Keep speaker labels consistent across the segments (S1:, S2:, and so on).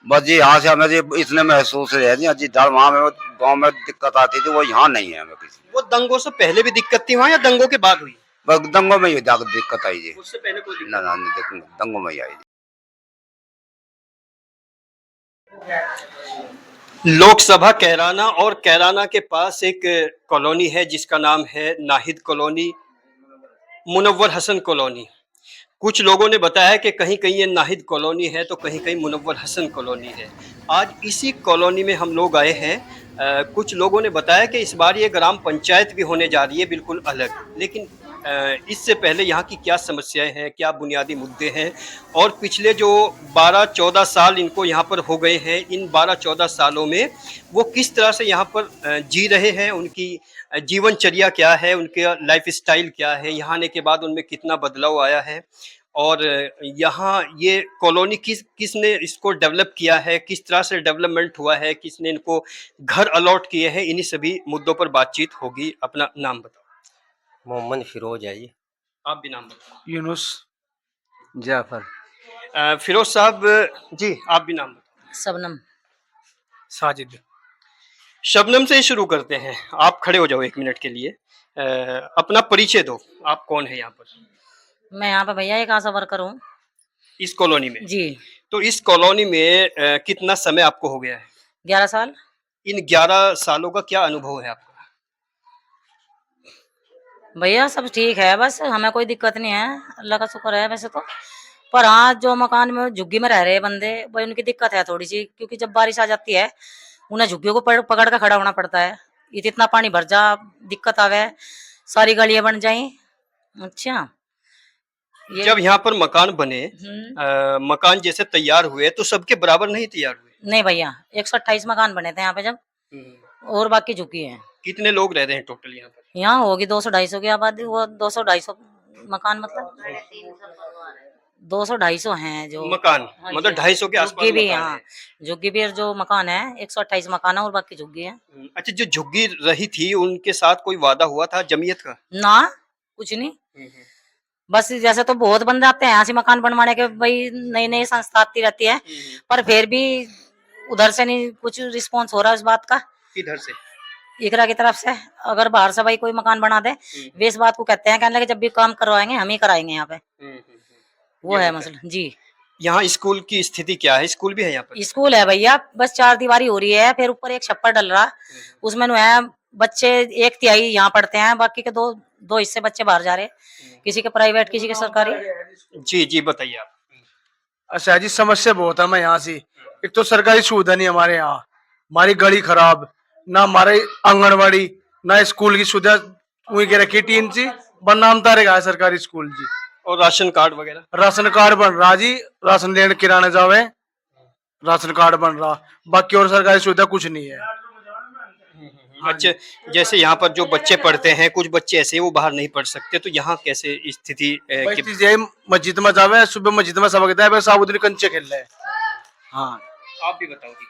S1: बस जी यहाँ से हमें जी इतने महसूस है जी जी वहाँ में गाँव में दिक्कत आती थी वो यहाँ नहीं है हमें किसी।
S2: वो दंगों से पहले भी दिक्कत थी वहाँ या दंगों के बाद हुई?
S1: बस दंगों में ही दिक्कत आई जी।
S2: उससे पहले कोई
S1: ना
S2: दिक्कत
S1: ना नहीं, दंगों में ही आई जी।
S2: नहीं? लोकसभा कैराना और कैराना के पास एक कॉलोनी है जिसका नाम है नाहिद कॉलोनी, मुनव्वर हसन कॉलोनी। कुछ लोगों ने बताया कि कहीं-कहीं ये नाहिद कॉलोनी है तो कहीं-कहीं मुनव्वर हसन कॉलोनी है। आज इसी कॉलोनी में हम लोग आए हैं। कुछ लोगों ने बताया कि इस बार ये ग्राम पंचायत भी होने जा रही है बिल्कुल अलग। लेकिन इससे पहले यहाँ की क्या समस्याएँ हैं, क्या बुनियादी मुद्दे हैं और पिछले जो 12-14 साल इनको यहाँ पर हो गए हैं, इन 12-14 सालों में वो किस तरह से यहाँ पर जी रहे हैं, उनकी जीवनचर्या क्या है, उनके लाइफ़स्टाइल क्या है, यहाँ आने के बाद उनमें कितना बदलाव आया है और यहाँ ये कॉलोनी किसने इसको डेवलप किया है, किस तरह से डेवलपमेंट हुआ है, किसने इनको घर अलॉट किए हैं, इन्हीं सभी मुद्दों पर बातचीत होगी। अपना नाम बताओ।
S3: मोहम्मद फिरोज है जी।
S2: आप भी नाम बताओ।
S4: यूनुस जाफर
S2: फिरोज साहब जी, आप भी नाम बताओ।
S5: शबनम
S4: साजिद
S2: शबनम से ही शुरू करते हैं। आप खड़े हो जाओ 1 मिनट के लिए। अपना परिचय दो। आप कौन है यहाँ पर?
S5: मैं यहाँ पे भैया एक आशा वर्कर हूँ
S2: इस कॉलोनी में?
S5: जी।
S2: तो इस कॉलोनी में कितना समय आपको हो गया है?
S5: 11 साल।
S2: इन 11 सालों का क्या अनुभव है आपका?
S5: भैया सब ठीक है, बस हमें कोई दिक्कत नहीं है, अल्लाह का शुक्र है वैसे तो। पर हाँ, जो मकान में झुग्गी में रह रहे हैं बंदे, भाई उनकी दिक्कत है थोड़ी सी, क्योंकि जब बारिश आ जाती है उन्हें झुग्गियों को पकड़ कर खड़ा होना पड़ता है। इतना पानी भर जा, दिक्कत आवे, सारी गलियां बन जाई। अच्छा ये
S2: जब यहाँ पर मकान बने, मकान जैसे तैयार हुए तो सबके बराबर नहीं तैयार हुए?
S5: नहीं भैया, 128 मकान बने थे यहाँ पे जब, और बाकी झुग्गी है।
S2: कितने लोग रहते हैं टोटल यहाँ पर?
S5: यहाँ होगी 200-250 की आबादी, वो 200-250 मकान, मतलब 200-250 हैं जो
S2: मकान।
S5: हाँ
S2: मतलब
S5: जी,
S2: 250 के आसपास
S5: झुग्गी भी,
S2: मकान
S5: हाँ
S2: है।
S5: झुग्गी भी जो मकान है 128 मकान है और बाकी झुग्गी है।
S2: अच्छा, जो झुग्गी रही थी उनके साथ कोई वादा हुआ था जमीयत का?
S5: ना, कुछ नहीं। बस जैसे तो बहुत बंदे आते हैं ऐसे मकान बनवाने के, भाई नई नई संस्था आती रहती है, पर फिर भी उधर से नहीं कुछ रिस्पॉन्स हो रहा है इस बात का।
S2: किधर से?
S5: इकरा की तरफ से। अगर बाहर से भाई कोई मकान बना दे, वे इस बात को कहते हैं, कहने लगे जब भी काम करवाएंगे हम ही कराएंगे यहाँ पे। वो है मसला जी।
S2: यहाँ स्कूल की स्थिति क्या है? स्कूल भी है यहाँ पर?
S5: स्कूल है भैया, बस 4 दीवारी हो रही है, फिर ऊपर एक छप्पर डल रहा, उसमें नु है बच्चे 1/3 यहाँ पढ़ते हैं, बाकी के दो हिस्से बच्चे बाहर जा रहे हैं, किसी के प्राइवेट किसी के सरकारी।
S2: जी जी, बताइए आप।
S4: अच्छा जी, समस्या बहुत है। मैं यहाँ से, एक तो सरकारी सुविधा नहीं हमारे यहाँ, हमारी गली खराब, ना हमारे आंगनबाड़ी, ना स्कूल की सुविधा वही के रखी टीन सी बनाम तारेगा है सरकारी स्कूल जी।
S2: और राशन कार्ड वगैरह?
S4: राशन कार्ड बन रहा जी, राशन लेने किराने जावे राशन कार्ड बन रहा, बाकी और सरकारी सुविधा कुछ नहीं है।
S2: अच्छा, जैसे यहाँ पर जो बच्चे पढ़ते हैं, कुछ बच्चे ऐसे वो बाहर नहीं पढ़ सकते, तो यहाँ कैसे स्थिति
S4: मस्जिद में जावे, सुबह मस्जिद में सबक दें, साबुद्दीन कंचे खेल रहे। हाँ,
S2: आप भी बताओ जी।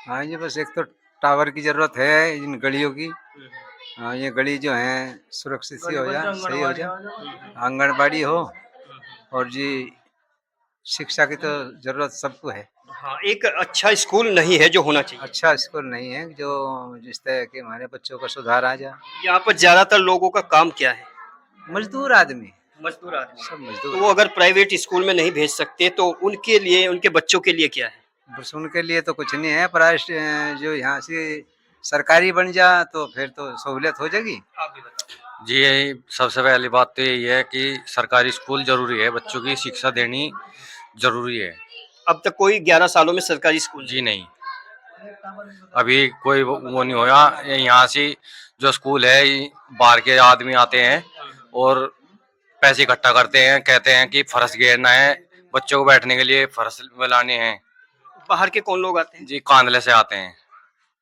S6: हाँ, ये बस एक तो टावर की जरूरत है इन गलियों की। हाँ, ये गली जो है सुरक्षित सी हो जाए, सही हो जाए, आंगनबाड़ी हो, और जी शिक्षा की तो जरूरत सबको है।
S2: हाँ, एक अच्छा स्कूल नहीं है जो होना चाहिए।
S6: अच्छा स्कूल नहीं है जो जिस तरह के हमारे बच्चों का सुधार आ जाए।
S2: यहाँ पर ज्यादातर लोगों का काम क्या है?
S6: मजदूर आदमी,
S2: मजदूर आदमी।
S6: सब
S2: तो
S6: मजदूर।
S2: वो अगर प्राइवेट स्कूल में नहीं भेज सकते तो उनके लिए, उनके बच्चों के लिए क्या है?
S6: बस उनके लिए तो कुछ नहीं है, प्राइवेट जो यहाँ से सरकारी बन जा तो फिर तो सहूलियत हो जाएगी।
S2: आप भी बताओ।
S7: जी, यही सबसे पहली बात तो यही है कि सरकारी स्कूल जरूरी है, बच्चों की शिक्षा देनी जरूरी है।
S2: अब तक कोई 11 सालों में सरकारी स्कूल?
S7: जी नहीं, अभी कोई वो नहीं होया। यहाँ से जो स्कूल है, बाहर के आदमी आते हैं और पैसे इकट्ठा करते हैं, कहते हैं कि फर्श घेरना है, बच्चों को बैठने के लिए फर्श बनाने हैं।
S2: बाहर के कौन लोग आते हैं?
S7: जी, कांदले से आते हैं।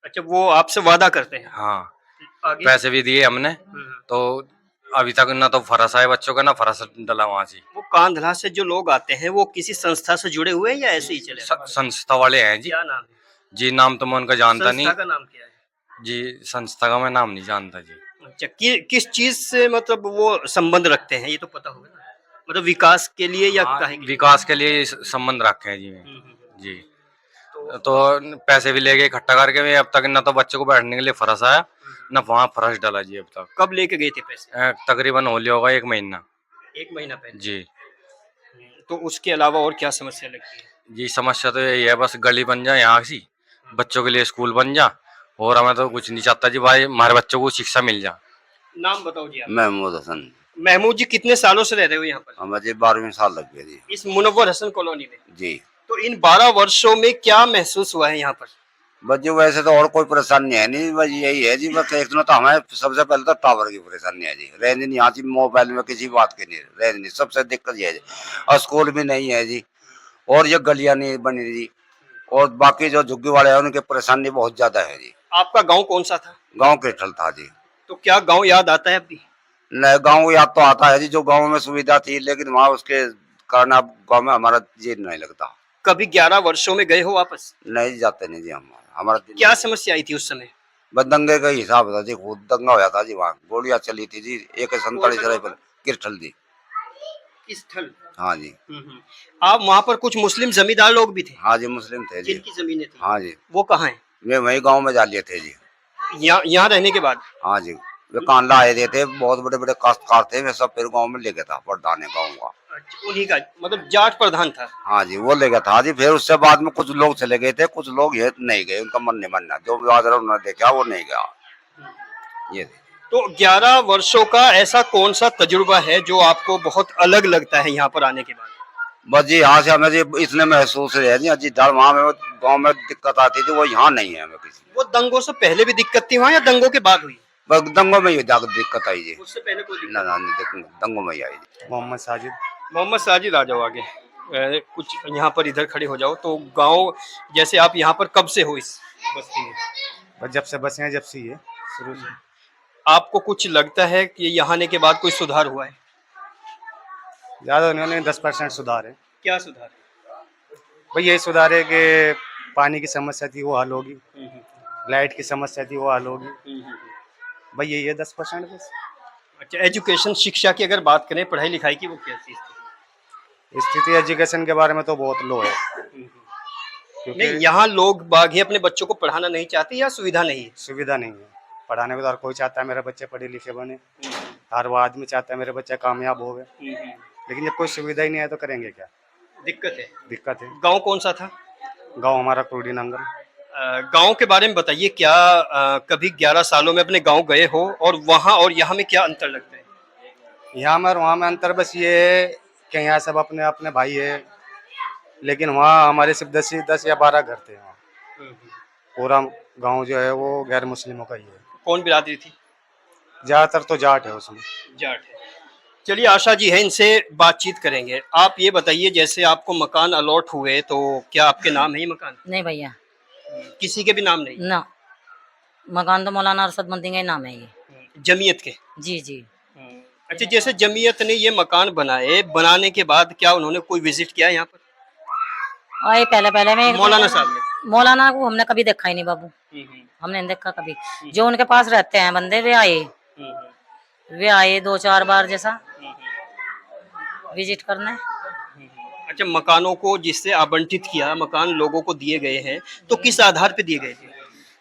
S2: अच्छा, वो आपसे वादा करते हैं?
S7: हाँ,
S2: आगे?
S7: पैसे भी दिए हमने, तो अभी तक ना तो फर्श आए बच्चों का, ना फर्श डला वहाँ से।
S2: वो कांधला से जो लोग आते हैं वो किसी संस्था से जुड़े हुए हैं या ऐसे ही चले?
S7: संस्था वाले हैं जी।
S2: क्या नाम है?
S7: जी, नाम तो मैं उनका जानता नहीं।
S2: संस्था का नाम क्या है?
S7: जी, संस्था का मैं नाम नहीं जानता जी।
S2: अच्छा, किस चीज से मतलब वो संबंध रखते हैं, ये तो पता होगा ना? मतलब विकास के लिए या
S7: हाँ,
S2: काहे के लिए?
S7: विकास के लिए संबंध रखे हैं जी। जी, तो पैसे भी ले गए इकट्ठा करके। मैं अब तक ना तो बच्चे को बैठने के लिए फरस आया, ना वहाँ फरस डाला जी अब तक।
S2: कब लेके गए थे पैसे?
S7: तकरीबन हो लिया होगा 1 महीना।
S2: 1 महीना पहले।
S7: जी
S2: तो उसके अलावा और क्या समस्या लगती है?
S7: जी, समस्या तो यही है, बस गली बन जाए यहाँ सी, बच्चों के लिए स्कूल बन जा, और हमें तो कुछ नहीं चाहता जी भाई, हमारे बच्चों को शिक्षा मिल जा।
S2: नाम बताओ जी आप।
S1: महमूद हसन।
S2: महमूद जी, कितने सालों से रह रहे हो यहाँ पर?
S1: हमें जी 12वीं साल लग गए जी।
S2: इस मुनव्वर हसन कॉलोनी में?
S1: जी
S2: तो इन 12 वर्षों में क्या महसूस हुआ है यहाँ पर?
S1: बस जी वैसे तो और कोई परेशानी है नहीं, बस यही है जी, बस एक तो हमें सबसे पहले तो टावर की परेशानी है जी। रेंज नहीं आती मोबाइल में, किसी बात की नहीं रेंज नहीं, सबसे दिक्कत ये है जी। और स्कूल भी नहीं है जी, और ये गलियां नहीं बनी जी, और बाकी जो झुग्गी वाले हैं उनकी परेशानी बहुत ज्यादा है जी।
S2: आपका गांव कौन सा था?
S1: गाँव कृष्णल था जी।
S2: तो क्या गांव याद आता है अभी?
S1: नए गाँव याद तो आता है जी, जो गाँव में सुविधा थी, लेकिन वहाँ उसके कारण अब गाँव में हमारा जी नहीं लगता।
S2: कभी 11 वर्षों में गए हो वापस?
S1: नहीं जाते नहीं जी, हमारा
S2: क्या समस्या आई थी उस समय?
S1: बस दंगे का ही हिसाब था जी, खुद दंगा होया था जी, वहाँ गोलियां चली थी जी, AK-47 पर किरठल जी।
S2: स्थल।
S1: हाँ जी।
S2: आप वहाँ पर कुछ मुस्लिम जमींदार लोग भी थे?
S1: हाँ जी, मुस्लिम थे जी।
S2: जिनकी जमीनें थी?
S1: हाँ जी,
S2: वो कहाँ हैं?
S1: वे वही गांव में जा लिए थे जी।
S2: यहाँ रहने के बाद?
S1: हाँ जी, वे कांडला आए थे, बहुत बड़े बड़े काश्तकार थे, वे सब फिर गांव में ले गया था, प्रधान है गाँव का।
S2: अच्छा, उन्हीं का मतलब जाट प्रधान था?
S1: हाँ जी, वो ले गया था जी। फिर उससे बाद में कुछ लोग चले गए थे, कुछ लोग ये नहीं गए, उनका मन नहीं मानना, जो बादल उन्होंने देखा वो नहीं गया ये।
S2: तो 11 वर्षों का ऐसा कौन सा तजुर्बा है जो आपको बहुत अलग लगता है यहाँ पर आने के बाद?
S1: बस जी यहाँ से हमें जी इतने महसूस है जी, वहाँ में गाँव में दिक्कत आती थी, वो यहाँ नहीं है हमें किसी।
S2: वो दंगों से पहले भी दिक्कत थी वहाँ या दंगों के बाद हुई?
S1: बस दंगों में ही दिक्कत आई जी।
S2: उससे पहले कोई दिक्कत?
S1: ना दंगों में ही आई जी।
S8: मोहम्मद साजिद।
S2: मोहम्मद साजिद, आ जाओ आगे। कुछ यहाँ पर इधर खड़े हो जाओ। तो गांव जैसे आप यहाँ पर कब से हो इस बस्ती में?
S8: बस जब से बसे हैं जब से ये शुरू से।
S2: आपको कुछ लगता है कि यहाँ आने के बाद कोई सुधार हुआ है?
S8: ज़्यादा उन्होंने 10% सुधार है।
S2: क्या सुधार
S8: भाई यही सुधार है कि पानी की समस्या थी वो हल होगी,
S2: है?
S8: लाइट की समस्या थी वो हल होगी। भाई यही है 10% बस।
S2: अच्छा, एजुकेशन शिक्षा की अगर बात करें, पढ़ाई लिखाई की, वो कैसी स्थिति?
S8: स्थिति एजुकेशन के बारे में तो बहुत लो है,
S2: नहीं,
S8: क्योंकि
S2: यहाँ लोग बाग ही अपने बच्चों को पढ़ाना नहीं चाहते या सुविधा नहीं है?
S8: सुविधा नहीं है पढ़ाने को। तो हर कोई चाहता है मेरे बच्चे पढ़े लिखे बने, हर वो आदमी चाहता है मेरे बच्चे कामयाब हो गए, लेकिन जब कोई सुविधा ही नहीं है तो करेंगे क्या?
S2: दिक्कत है।
S8: दिक्कत है।
S2: गांव कौन सा था?
S8: गांव हमारा कुर्डी नंगल।
S2: गांव के बारे में बताइए। क्या कभी 11 सालों में अपने गांव गए हो, और वहाँ और यहाँ में क्या अंतर लगता है?
S8: यहाँ में और वहाँ में अंतर बस ये है कि यहाँ सब अपने अपने भाई है, लेकिन वहाँ हमारे सिर्फ 10 या 12 घर थे। वहाँ पूरा गांव जो है वो गैर मुस्लिमों का ही है।
S2: कौन बिरादरी थी?
S8: ज़्यादातर तो जाट है उसमें।
S2: जाट है। चलिए, आशा जी है, इनसे बातचीत करेंगे। आप ये बताइए, जैसे आपको मकान अलॉट हुए तो क्या आपके नाम है ये मकान?
S5: नहीं भैया,
S2: किसी के भी नाम नहीं?
S5: ना, मकान तो मौलाना अरशद का ही नाम है ये।
S2: जमीयत के?
S5: जी जी।
S2: अच्छा, जैसे जमीयत ने ये मकान बनाए, बनाने के बाद क्या उन्होंने कोई विजिट किया यहाँ पर?
S5: आए पहले पहले में
S2: मौलाना साहब ने?
S5: मौलाना को हमने कभी देखा ही नहीं बाबू, हमने नहीं देखा कभी। जो उनके पास रहते हैं बंदे वे आए 2-4 बार जैसा विजिट करने।
S2: अच्छा, मकानों को जिससे आवंटित किया, मकान लोगों को दिए गए हैं, तो किस आधार पे दिए गए थे?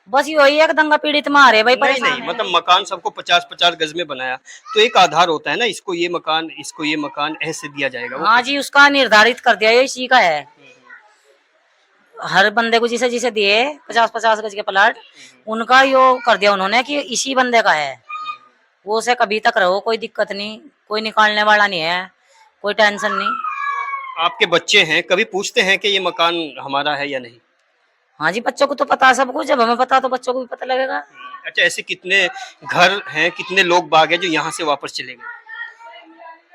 S5: बस यही है कि दंगा पीड़ित मारे भाई,
S2: नहीं
S5: परेशान
S2: नहीं,
S5: है।
S2: मतलब मकान सबको 50-50 गज में बनाया तो एक आधार होता है ना, इसको ये मकान ऐसे दिया जाएगा। वो
S5: हाँ जी, उसका निर्धारित कर दिया, ये इसी का है। हर बंदे को जिसे जिसे दिए 50-50 गज के प्लाट, उनका यो कर दिया उन्होंने कि इसी बंदे का है। वो से कभी तक रहो, कोई दिक्कत नहीं, कोई निकालने वाला नहीं है, कोई टेंशन नहीं।
S2: आपके बच्चे हैं, कभी पूछते हैं कि ये मकान हमारा है या नहीं?
S5: हाँ जी, बच्चों को तो पता है सब कुछ, जब हमें पता तो बच्चों को भी पता लगेगा।
S2: अच्छा, ऐसे कितने घर हैं, कितने लोग बाग हैं जो यहाँ से वापस चले गए?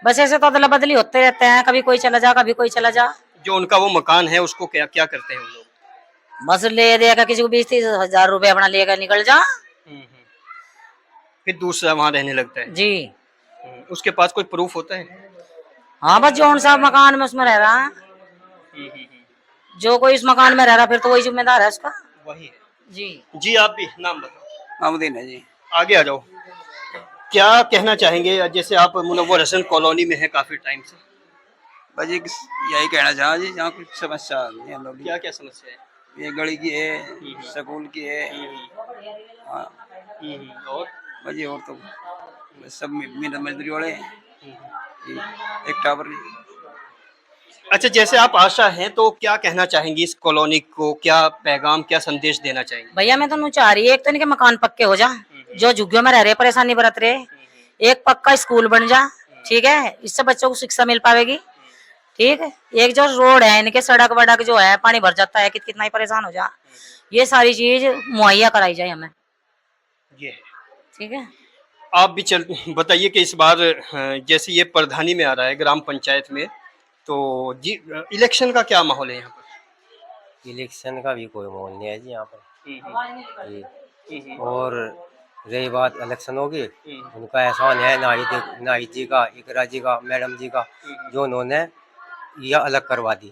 S5: बस ऐसे तो अदला बदली होते रहते हैं, कभी कोई चला जा कभी कोई चला जा।
S2: जो उनका वो मकान है उसको क्या क्या करते हैं उन लोग?
S5: बस ले देगा, किसी को 20-30 हजार रुपए अपना लेगा निकल जा।
S2: फिर दूसरा वहाँ रहने लगता है?
S5: जी
S2: उसके पास कोई प्रूफ होता है?
S5: हाँ, बस जो सा मकान में उसमें रह रहा है, जो कोई इस मकान में रह रहा फिर तो वही जिम्मेदार है उसका।
S2: वही है
S5: जी
S2: जी। आप भी नाम बताओ।
S1: मामूदीन है जी।
S2: आगे आ जाओ। क्या कहना चाहेंगे, जैसे आप मुनव्वर हसन कॉलोनी में है काफी टाइम से?
S1: बस यही कहना चाहा जी, यहाँ कुछ समस्या नहीं हम लोग।
S2: क्या क्या समस्या है?
S9: ये गली की है, स्कूल की है। हाँ,
S2: और
S9: बस ये और तो बस सब मेहनत मजदूरी वाले हैं। ये एक टावर की।
S2: अच्छा, जैसे आप आशा हैं तो क्या कहना चाहेंगी इस कॉलोनी को, क्या पैगाम, क्या संदेश देना चाहेंगी?
S5: भैया मैं तो नू चाह रही है एक तो इनके मकान पक्के हो जा, जो झुग्गियों में रह रहे परेशानी बरत रहे, एक पक्का स्कूल बन जा, ठीक है, इससे बच्चों को शिक्षा मिल पाएगी। ठीक है, एक जो रोड है इनके, सड़क वड़क जो है पानी भर जाता है, कितना ही परेशान हो जा, ये सारी चीज मुहैया कराई जाए हमें।
S2: ये
S5: ठीक है,
S2: आप भी चल बताइए कि इस बार जैसे ये प्रधानी में आ रहा है ग्राम पंचायत में, तो जी इलेक्शन का क्या माहौल है यहाँ पर?
S3: इलेक्शन का भी कोई माहौल नहीं है जी यहाँ पर
S2: हम्म,
S3: जी। और रही बात इलेक्शन होगी, उनका एहसान है नाहिद जी का, इकरा जी का, मैडम जी का, जो उन्होंने यह अलग करवा दी।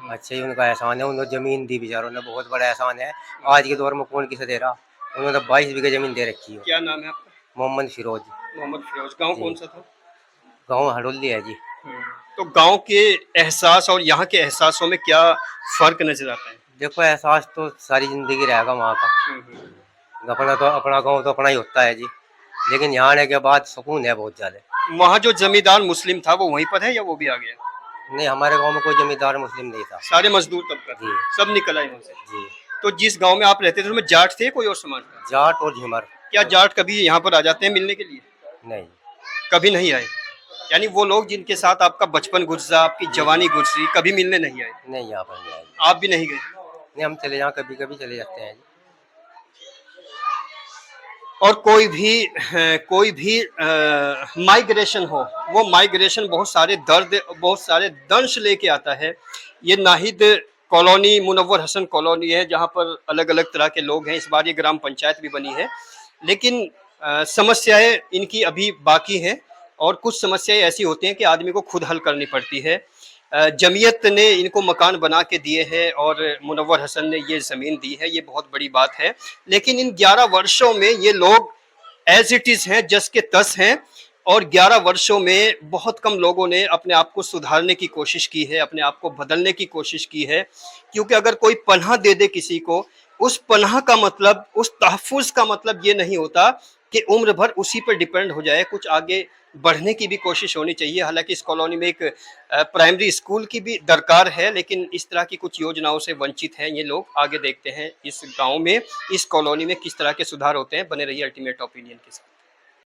S3: अच्छा ही उनका एहसान है, उन्होंने जमीन दी, बेचारों ने बहुत बड़ा एहसान है। आज के दौर में कौन किसे दे रहा, उन्होंने 22 बीघे जमीन दे रखी है।
S2: क्या नाम है आपका?
S3: मोहम्मद फिरोज,
S2: मोहम्मद फिरोज। गांव
S3: जी।
S2: कौन सा था?
S3: गाँव हड़ोली है जी।
S2: तो गांव के एहसास और यहाँ के एहसासों में क्या फर्क नजर आता है?
S3: देखो एहसास तो सारी जिंदगी रहेगा वहाँ का, अपना गाँव तो अपना ही होता है जी, लेकिन यहाँ आने के बाद सुकून है बहुत ज्यादा।
S2: वहाँ जो जमींदार मुस्लिम था वो वहीं पर है या वो भी आ गया?
S3: नहीं, हमारे गांव में कोई जमींदार मुस्लिम नहीं था
S2: सारे मजदूर तबका
S3: जी।
S2: सब निकल आए वहाँ से।
S3: जी।
S2: तो जिस गांव में आप रहते थे उसमें जाट थे कोई और समाज का?
S3: जाट और झिमर
S2: क्या जाट कभी यहाँ पर आ जाते हैं मिलने के लिए?
S3: नहीं।
S2: कभी नहीं आए? यानी वो लोग जिनके साथ आपका बचपन गुजरा, आपकी जवानी गुजरी, कभी मिलने नहीं आए?
S3: नहीं, यहाँ पर नहीं आए।
S2: आप भी नहीं गए?
S3: नहीं, हम चले, यहाँ कभी कभी चले जाते हैं जी।
S2: और कोई भी माइग्रेशन हो, वो माइग्रेशन बहुत सारे दर्द, बहुत सारे दंश लेके आता है। ये नाहिद कॉलोनी, मुनव्वर हसन कॉलोनी है जहाँ पर अलग अलग तरह के लोग हैं। इस बार ये ग्राम पंचायत भी बनी है, लेकिन समस्याएं इनकी अभी बाकी हैं और कुछ समस्याएं ऐसी होती हैं कि आदमी को खुद हल करनी पड़ती है। जमीयत ने इनको मकान बना के दिए हैं और मुनव्वर हसन ने ये ज़मीन दी है, ये बहुत बड़ी बात है। लेकिन इन 11 वर्षों में ये लोग एज इट इज़ हैं, जस के तस हैं, और 11 वर्षों में बहुत कम लोगों ने अपने आप को सुधारने की कोशिश की है, अपने आप को बदलने की कोशिश की है। क्योंकि अगर कोई पनाह दे दे किसी को, उस पनाह का मतलब, उस तहफ़्फ़ुज़ का मतलब ये नहीं होता कि उम्र भर उसी पर डिपेंड हो जाए। कुछ आगे बढ़ने की भी कोशिश होनी चाहिए। हालांकि इस कॉलोनी में एक प्राइमरी स्कूल की भी दरकार है, लेकिन इस तरह की कुछ योजनाओं से वंचित हैं ये लोग। आगे देखते हैं इस गांव में, इस कॉलोनी में किस तरह के सुधार होते हैं। बने रहिए अल्टीमेट ओपिनियन के साथ।